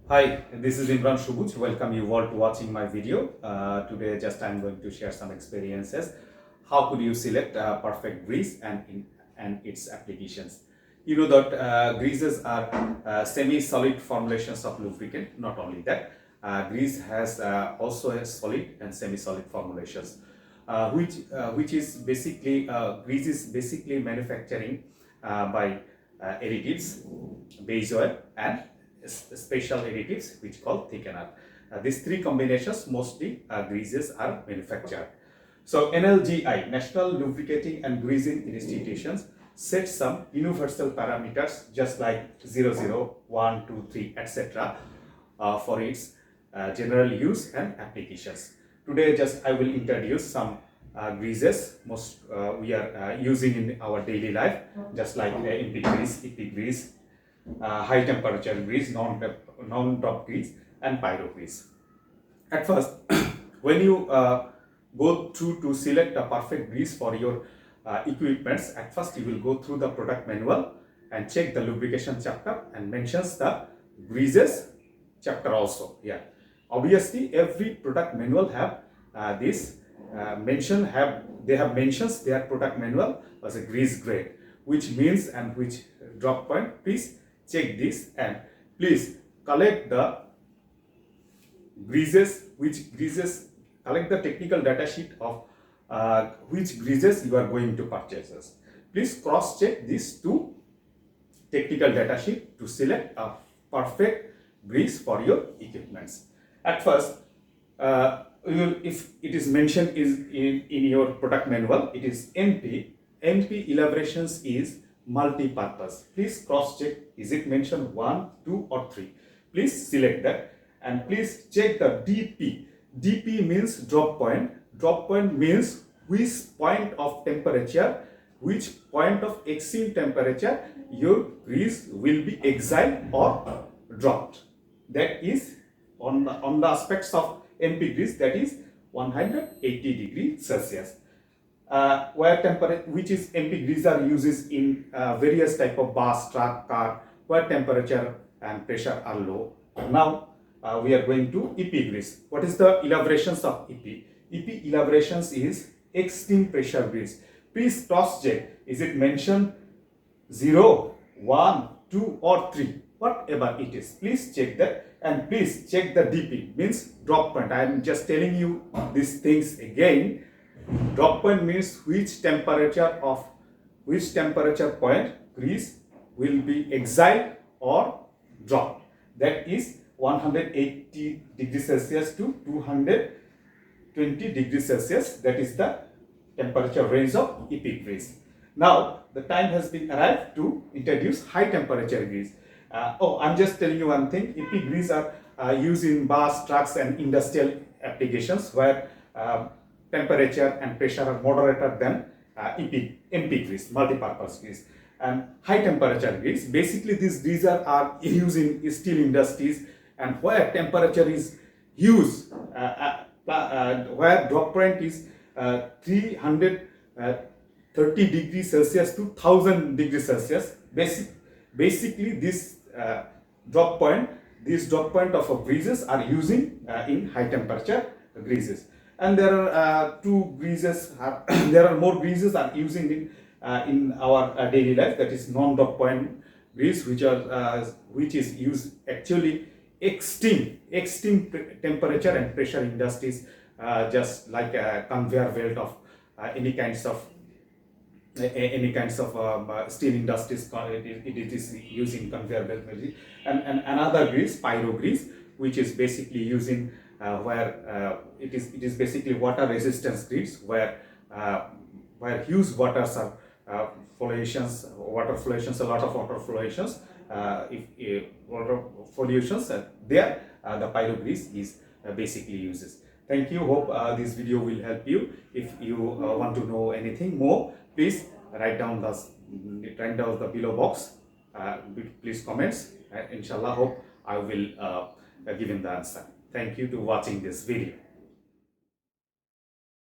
Hi, this is imransabuj. Welcome you all to watching my video. Today I'm going to share some experiences. How could you select a perfect grease and its applications? You know that greases are semi-solid formulations of lubricant. Not only that, grease has also a solid and semi-solid formulations, which is basically grease is basically manufacturing by additives, baseoil and special additives which called thickener. These three combinations mostly greases are manufactured. So NLGI, National Lubricating and Greasing Institutions, set some universal parameters just like 00, 1, 2, 3, etc. For its general use and applications. Today I will introduce some greases most we are using in our daily life, just like MP grease, EP grease, high temperature grease, non-drop grease and pyro grease. At first, when you go through to select a perfect grease for your equipments, at first you will go through the product manual and check the lubrication chapter and mentions the greases chapter also. Yeah, obviously every product manual have this they have mentions their product manual as a grease grade, which means and which drop point. Please check this and please collect the collect the technical data sheet of which greases you are going to purchase. Please cross check these two technical data sheet to select a perfect grease for your equipments. At first, if it is mentioned in your product manual, it is MP elaborations is multi-purpose. Please cross check, is it mentioned 1, 2 or 3. Please select that and please check the DP. DP means drop point. Drop point means which point of temperature, which point of extreme temperature your grease will be exiled or dropped. That is on the aspects of MP grease, that is 180 degrees Celsius. Where temperature, which is MP grease are uses in various type of bus, truck, car, where temperature and pressure are low. Now we are going to EP grease. What is the elaborations of EP? EP elaborations is extreme pressure grease. Please cross check, is it mentioned 0, 1, 2 or 3, whatever it is. Please check that and please check the DP, means drop point. I am just telling you these things again. Drop point means which temperature point grease will be exiled or dropped. That is 180 degrees Celsius to 220 degrees Celsius. That is the temperature range of EP grease. Now the time has been arrived to introduce high temperature grease. I'm just telling you one thing. EP grease are used in bus, trucks and industrial applications where temperature and pressure are moderated than MP grease, multi-purpose grease. And high temperature grease, basically these greases are used in steel industries and where temperature is used, where drop point is 330 degrees Celsius to 1000 degrees Celsius. Basically this drop point of greases are using in high temperature greases. And there are two greases there are more greases are using in our daily life, that is non-drop point grease, which is used actually extreme temperature and pressure industries, just like a conveyor belt of any kinds of steel industries. It is using conveyor belt. And another grease, pyro grease, which is basically using where it is basically water resistance grease, where huge waters are fluctuations, a lot of water fluctuations. If water fluctuations there, the pyro grease is basically uses. Thank you. Hope this video will help you. If you want to know anything more, please write down the below box. Please comments. Inshallah, hope I will give in the answer. Thank you to watching this video.